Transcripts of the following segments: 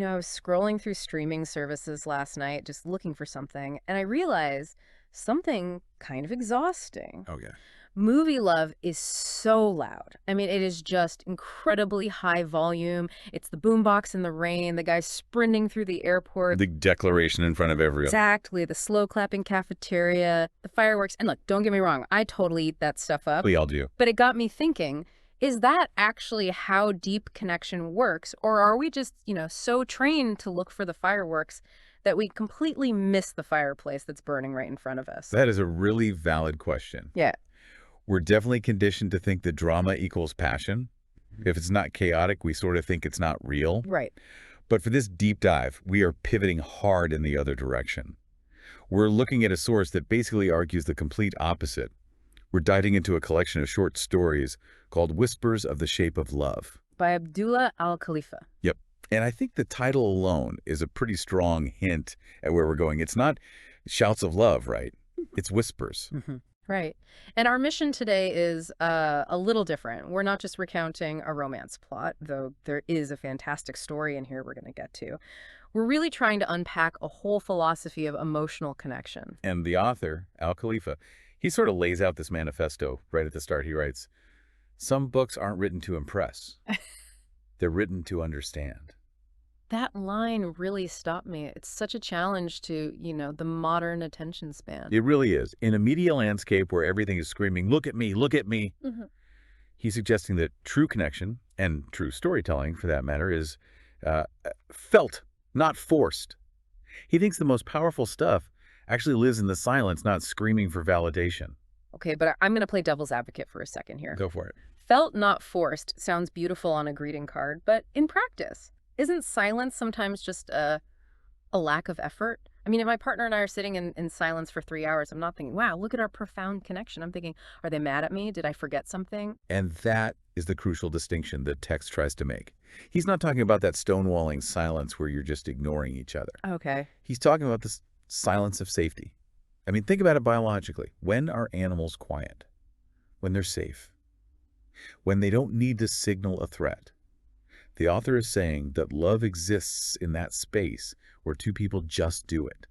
I was scrolling through streaming services last night, just looking for something, and I realized something kind of exhausting. Okay. Movie love is so loud. I mean, it is just incredibly high volume. It's the boombox in the rain, the guy sprinting through the airport. The declaration in front of everyone. Exactly, the slow clapping cafeteria, the fireworks. And look, don't get me wrong, I totally eat that stuff up. We all do. But it got me thinking, is that actually how deep connection works? Or are we just, so trained to look for the fireworks that we completely miss the fireplace that's burning right in front of us? That is a really valid question. Yeah. We're definitely conditioned to think that drama equals passion. If it's not chaotic, we sort of think it's not real. Right. But for this deep dive, we are pivoting hard in the other direction. We're looking at a source that basically argues the complete opposite. We're diving into a collection of short stories called Whispers of the Shape of Love. By Abdullah al-Khalifa. Yep. And I think the title alone is a pretty strong hint at where we're going. It's not shouts of love, right? It's whispers. Right. And our mission today is a little different. We're not just recounting a romance plot, though there is a fantastic story in here we're going to get to. We're really trying to unpack a whole philosophy of emotional connection. And the author, Al-Khalifa, he sort of lays out this manifesto right at the start. He writes, "Some books aren't written to impress. They're written to understand." That line really stopped me. It's such a challenge to, the modern attention span. It really is. In a media landscape where everything is screaming, look at me, look at me, he's suggesting that true connection, and true storytelling for that matter, is felt, not forced. He thinks the most powerful stuff actually lives in the silence, not screaming for validation. Okay, but I'm going to play devil's advocate for a second here. Go for it. Felt, not forced sounds beautiful on a greeting card, but in practice, isn't silence sometimes just a lack of effort? I mean, if my partner and I are sitting in silence for 3 hours, I'm not thinking, wow, look at our profound connection. I'm thinking, are they mad at me? Did I forget something? And that is the crucial distinction that text tries to make. He's not talking about that stonewalling silence where you're just ignoring each other. Okay. He's talking about the silence of safety. I mean, think about it biologically. When are animals quiet? When they're safe. When they don't need to signal a threat. The author is saying that love exists in that space where two people just do it.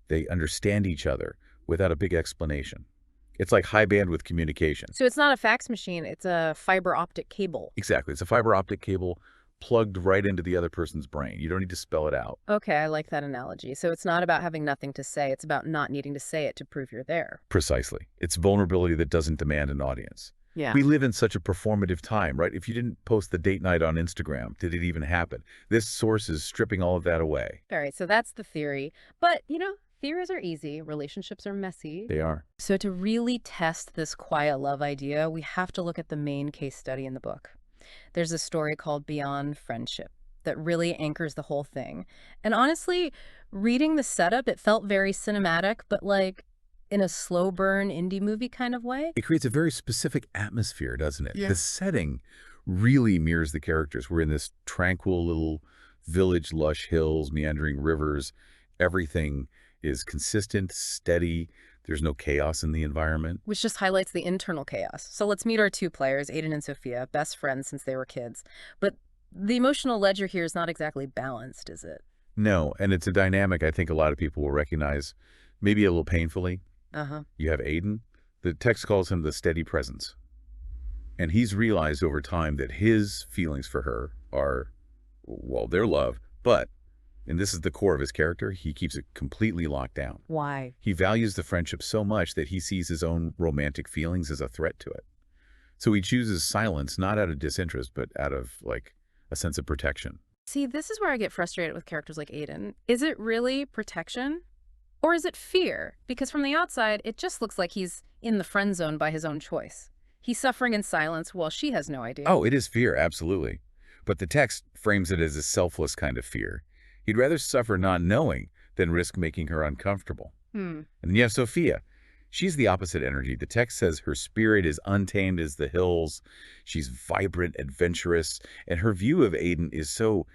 They understand each other without a big explanation. It's like high bandwidth communication. So it's not a fax machine, it's a fiber optic cable. Exactly. It's a fiber optic cable plugged right into the other person's brain. You don't need to spell it out. Okay, I like that analogy. So it's not about having nothing to say, it's about not needing to say it to prove you're there. Precisely. It's vulnerability that doesn't demand an audience. Yeah. We live in such a performative time, right? If you didn't post the date night on Instagram, did it even happen? This source is stripping all of that away. All right, so that's the theory. But, theories are easy. Relationships are messy. They are. So to really test this quiet love idea, we have to look at the main case study in the book. There's a story called Beyond Friendship that really anchors the whole thing. And honestly, reading the setup, it felt very cinematic, but like in a slow burn indie movie kind of way. It creates a very specific atmosphere, doesn't it? Yeah. The setting really mirrors the characters. We're in this tranquil little village, lush hills, meandering rivers. Everything is consistent, steady. There's no chaos in the environment. Which just highlights the internal chaos. So let's meet our two players, Aiden and Sophia, best friends since they were kids. But the emotional ledger here is not exactly balanced, is it? No, and it's a dynamic I think a lot of people will recognize, maybe a little painfully. You have Aiden. The text calls him the steady presence. And he's realized over time that his feelings for her are, well, they're love, but, and this is the core of his character, he keeps it completely locked down. Why? He values the friendship so much that he sees his own romantic feelings as a threat to it. So he chooses silence, not out of disinterest, but out of, like, a sense of protection. See, this is where I get frustrated with characters like Aiden. Is it really protection? Or is it fear? Because from the outside, it just looks like he's in the friend zone by his own choice. He's suffering in silence while she has no idea. Oh, it is fear, absolutely. But the text frames it as a selfless kind of fear. He'd rather suffer not knowing than risk making her uncomfortable. And then you have Sophia. She's the opposite energy. The text says her spirit is untamed as the hills. She's vibrant, adventurous, and her view of Aiden is so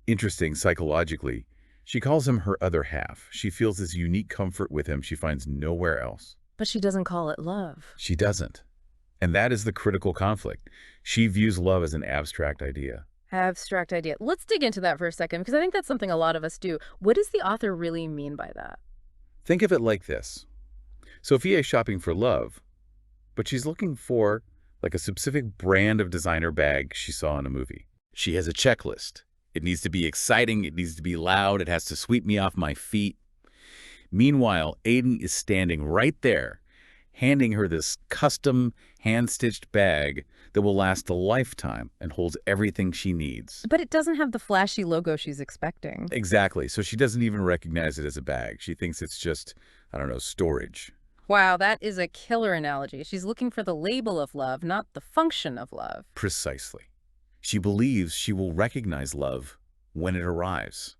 interesting psychologically. She calls him her other half. She feels this unique comfort with him she finds nowhere else. But she doesn't call it love. She doesn't. And that is the critical conflict. She views love as an abstract idea, Abstract idea. Let's dig into that for a second, because I think that's something a lot of us do. What does the author really mean by that? Think of it like this. Sophia is shopping for love, but she's looking for like a specific brand of designer bag she saw in a movie. She has a checklist. It needs to be exciting. It needs to be loud. It has to sweep me off my feet. Meanwhile, Aiden is standing right there, handing her this custom hand-stitched bag that will last a lifetime and holds everything she needs. But it doesn't have the flashy logo she's expecting. Exactly. So she doesn't even recognize it as a bag. She thinks it's just, I don't know, storage. Wow, that is a killer analogy. She's looking for the label of love, not the function of love. Precisely. She believes she will recognize love when it arrives,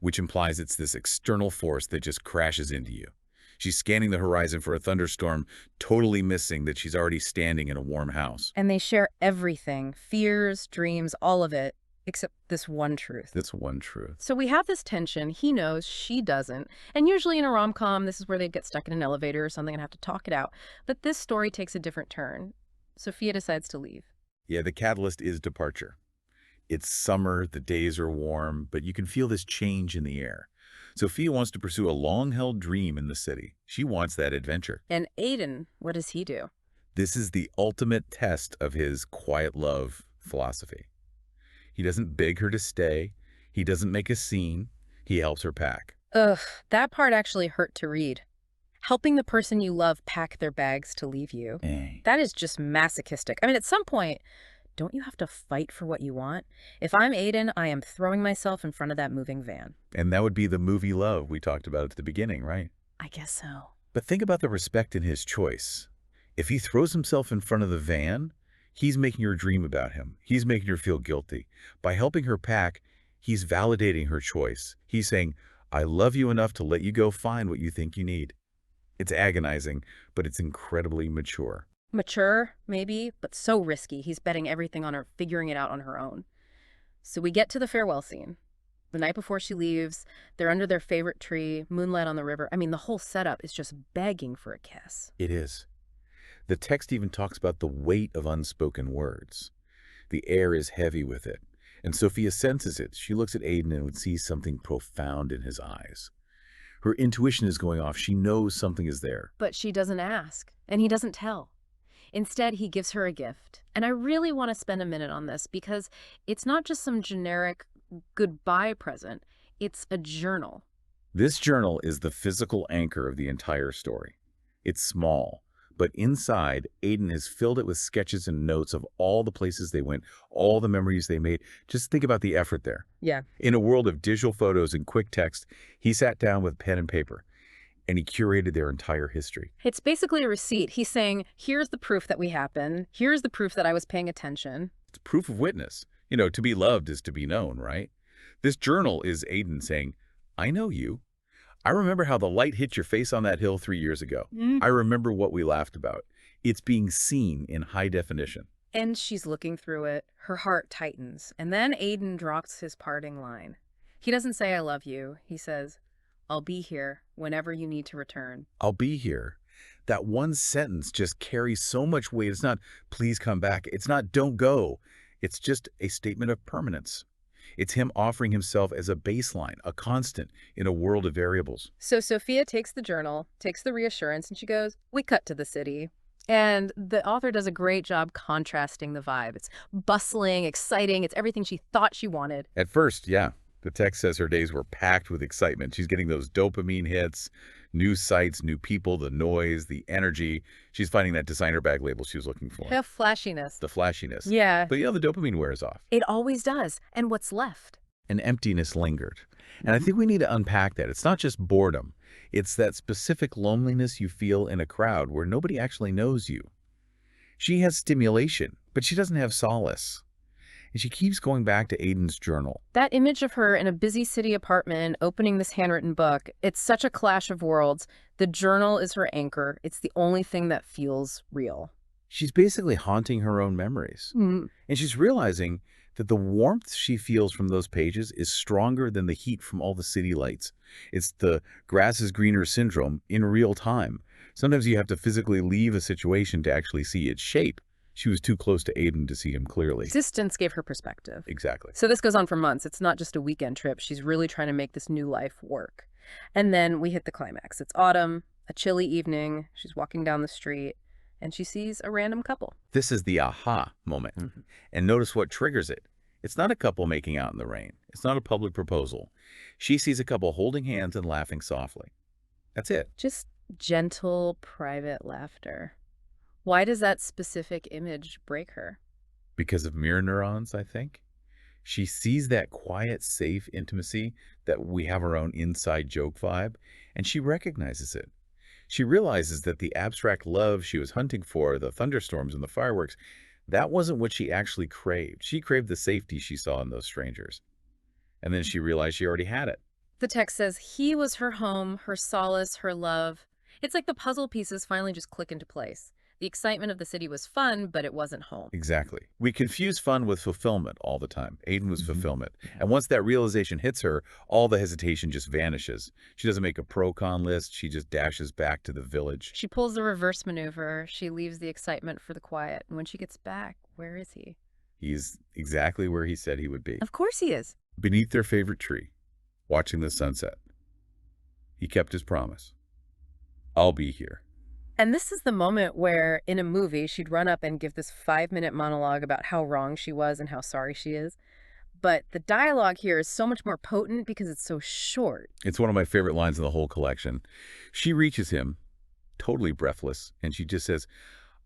which implies it's this external force that just crashes into you. She's scanning the horizon for a thunderstorm, totally missing that she's already standing in a warm house. And they share everything, fears, dreams, all of it, except this one truth. That's one truth. So we have this tension. He knows, she doesn't. And usually in a rom-com, this is where they get stuck in an elevator or something and have to talk it out. But this story takes a different turn. Sophia decides to leave. Yeah, the catalyst is departure. It's summer, the days are warm, but you can feel this change in the air. Sophia wants to pursue a long-held dream in the city. She wants that adventure. And Aiden, what does he do? This is the ultimate test of his quiet love philosophy. He doesn't beg her to stay. He doesn't make a scene. He helps her pack. Ugh, that part actually hurt to read. Helping the person you love pack their bags to leave you. That is just masochistic. I mean, at some point, don't you have to fight for what you want? If I'm Aiden, I am throwing myself in front of that moving van. And that would be the movie love we talked about at the beginning, right? I guess so. But think about the respect in his choice. If he throws himself in front of the van, he's making her dream about him. He's making her feel guilty. By helping her pack, he's validating her choice. He's saying, I love you enough to let you go find what you think you need. It's agonizing, but it's incredibly mature. Mature, maybe, but so risky. He's betting everything on her figuring it out on her own. So we get to the farewell scene. The night before she leaves, they're under their favorite tree, moonlight on the river. I mean, the whole setup is just begging for a kiss. It is. The text even talks about the weight of unspoken words. The air is heavy with it, and Sophia senses it. She looks at Aiden and would see something profound in his eyes. Her intuition is going off. She knows something is there. But she doesn't ask, and he doesn't tell. Instead, he gives her a gift. And I really want to spend a minute on this because it's not just some generic goodbye present. It's a journal. This journal is the physical anchor of the entire story. It's small, but inside, Aiden has filled it with sketches and notes of all the places they went, all the memories they made. Just think about the effort there. Yeah. In a world of digital photos and quick text, he sat down with pen and paper, and he curated their entire history. It's basically a receipt. He's saying, here's the proof that we happened. Here's the proof that I was paying attention. It's proof of witness. You know, to be loved is to be known, right? This journal is Aiden saying, I know you. I remember how the light hit your face on that hill 3 years ago. I remember what we laughed about. It's being seen in high definition. And she's looking through it. Her heart tightens. And then Aiden drops his parting line. He doesn't say, I love you. He says, I'll be here whenever you need to return. I'll be here. That one sentence just carries so much weight. It's not, please come back. It's not, don't go. It's just a statement of permanence. It's him offering himself as a baseline, a constant in a world of variables. So Sophia takes the journal, takes the reassurance, and she goes, we cut to the city. And the author does a great job contrasting the vibe. It's bustling, exciting. It's everything she thought she wanted. At first, yeah. The text says her days were packed with excitement. She's getting those dopamine hits, new sights, new people, the noise, the energy. She's finding that designer bag label she was looking for. The flashiness. The flashiness. Yeah. But the dopamine wears off. It always does. And what's left? An emptiness lingered. And I think we need to unpack that. It's not just boredom. It's that specific loneliness you feel in a crowd where nobody actually knows you. She has stimulation, but she doesn't have solace. And she keeps going back to Aiden's journal. That image of her in a busy city apartment opening this handwritten book, it's such a clash of worlds. The journal is her anchor. It's the only thing that feels real. She's basically haunting her own memories. And she's realizing that the warmth she feels from those pages is stronger than the heat from all the city lights. It's the grass is greener syndrome in real time. Sometimes you have to physically leave a situation to actually see its shape. She was too close to Aiden to see him clearly. Distance gave her perspective. Exactly. So this goes on for months. It's not just a weekend trip. She's really trying to make this new life work. And then we hit the climax. It's autumn, a chilly evening. She's walking down the street, and she sees a random couple. This is the aha moment. And notice what triggers it. It's not a couple making out in the rain. It's not a public proposal. She sees a couple holding hands and laughing softly. That's it. Just gentle, private laughter. Why does that specific image break her? Because of mirror neurons, I think. She sees that quiet, safe intimacy, that we have our own inside joke vibe, and she recognizes it. She realizes that the abstract love she was hunting for, the thunderstorms and the fireworks, that wasn't what she actually craved. She craved the safety she saw in those strangers. And then she realized she already had it. The text says, he was her home, her solace, her love. It's like the puzzle pieces finally just click into place. The excitement of the city was fun, but it wasn't home. Exactly. We confuse fun with fulfillment all the time. Aiden was fulfillment. And once that realization hits her, all the hesitation just vanishes. She doesn't make a pro-con list. She just dashes back to the village. She pulls the reverse maneuver. She leaves the excitement for the quiet. And when she gets back, where is he? He's exactly where he said he would be. Of course he is. Beneath their favorite tree, watching the sunset. He kept his promise. I'll be here. And this is the moment where, in a movie, she'd run up and give this 5-minute monologue about how wrong she was and how sorry she is. But the dialogue here is so much more potent because it's so short. It's one of my favorite lines in the whole collection. She reaches him, totally breathless, and she just says,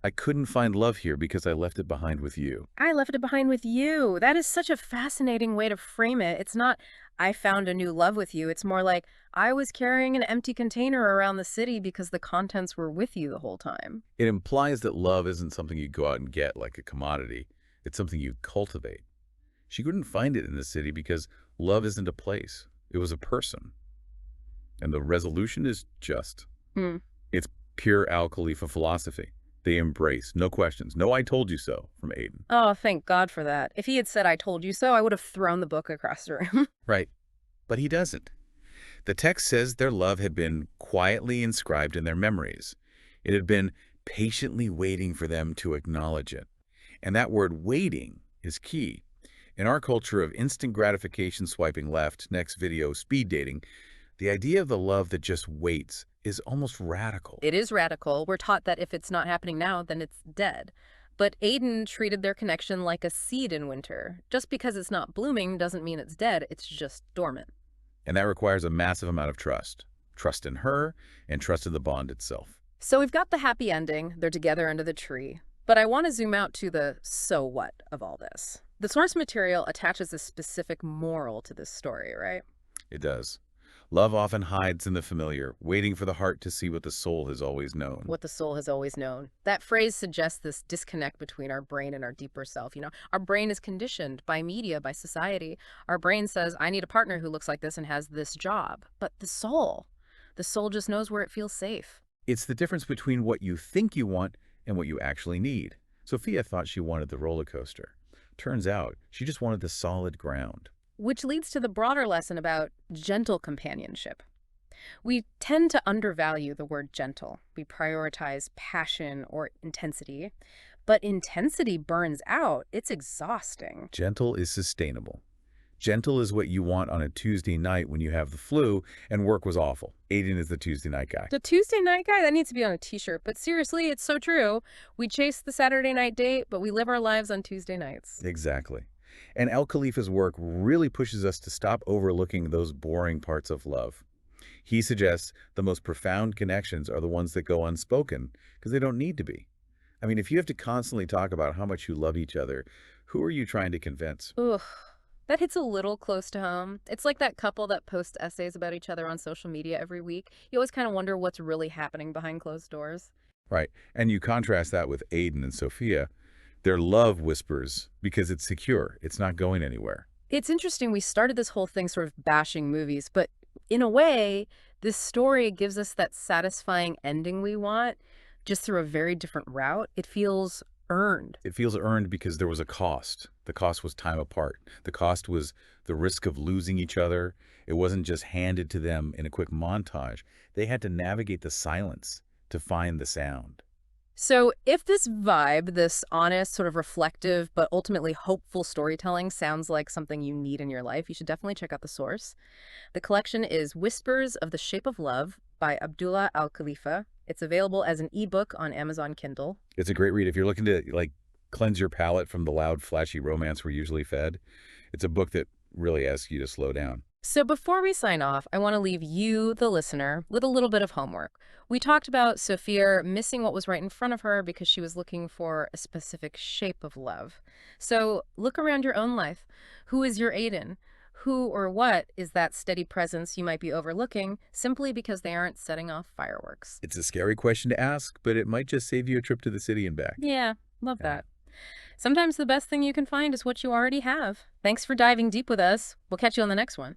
I couldn't find love here because I left it behind with you. I left it behind with you. That is such a fascinating way to frame it. It's not, I found a new love with you. It's more like, I was carrying an empty container around the city because the contents were with you the whole time. It implies that love isn't something you go out and get like a commodity. It's something you cultivate. She couldn't find it in the city because love isn't a place. It was a person. And the resolution is just. It's pure Al Khalifa philosophy. They embrace, no questions, no I told you so from Aiden. Oh, thank God for that. If he had said, I told you so, I would have thrown the book across the room. Right. But he doesn't. The text says their love had been quietly inscribed in their memories. It had been patiently waiting for them to acknowledge it. And that word waiting is key. In our culture of instant gratification swiping left, next video, speed dating, the idea of the love that just waits is almost radical. It is radical. We're taught that if it's not happening now, then it's dead. But Aiden treated their connection like a seed in winter. Just because it's not blooming doesn't mean it's dead. It's just dormant. And that requires a massive amount of trust. Trust in her and trust in the bond itself. So we've got the happy ending. They're together under the tree. But I want to zoom out to the so what of all this. The source material attaches a specific moral to this story, right? It does. Love often hides in the familiar, waiting for the heart to see what the soul has always known. What the soul has always known. That phrase suggests this disconnect between our brain and our deeper self. You know, our brain is conditioned by media, by society. Our brain says, I need a partner who looks like this and has this job. But the soul just knows where it feels safe. It's the difference between what you think you want and what you actually need. Sophia thought she wanted the roller coaster. Turns out, she just wanted the solid ground. Which leads to the broader lesson about gentle companionship. We tend to undervalue the word gentle. We prioritize passion or intensity, but intensity burns out. It's exhausting. Gentle is sustainable. Gentle is what you want on a Tuesday night when you have the flu and work was awful. Aiden is the Tuesday night guy. The Tuesday night guy? That needs to be on a t-shirt. But seriously, it's so true. We chase the Saturday night date, but we live our lives on Tuesday nights. Exactly. And Al Khalifa's work really pushes us to stop overlooking those boring parts of love. He suggests the most profound connections are the ones that go unspoken because they don't need to be. I mean, if you have to constantly talk about how much you love each other, who are you trying to convince? Ugh, that hits a little close to home. It's like that couple that posts essays about each other on social media every week. You always kind of wonder what's really happening behind closed doors. Right. And you contrast that with Aiden and Sophia. Their love whispers because it's secure. It's not going anywhere. It's interesting. We started this whole thing sort of bashing movies, but in a way, this story gives us that satisfying ending we want just through a very different route. It feels earned. It feels earned because there was a cost. The cost was time apart. The cost was the risk of losing each other. It wasn't just handed to them in a quick montage. They had to navigate the silence to find the sound. So if this vibe, this honest, sort of reflective, but ultimately hopeful storytelling sounds like something you need in your life, you should definitely check out the source. The collection is Whispers of the Shape of Love by Abdullah Al-Khalifa. It's available as an ebook on Amazon Kindle. It's a great read. If you're looking to, like, cleanse your palate from the loud, flashy romance we're usually fed, it's a book that really asks you to slow down. So before we sign off, I want to leave you, the listener, with a little bit of homework. We talked about Sophia missing what was right in front of her because she was looking for a specific shape of love. So look around your own life. Who is your Aiden? Who or what is that steady presence you might be overlooking simply because they aren't setting off fireworks? It's a scary question to ask, but it might just save you a trip to the city and back. Yeah, love Yeah. that. Sometimes the best thing you can find is what you already have. Thanks for diving deep with us. We'll catch you on the next one.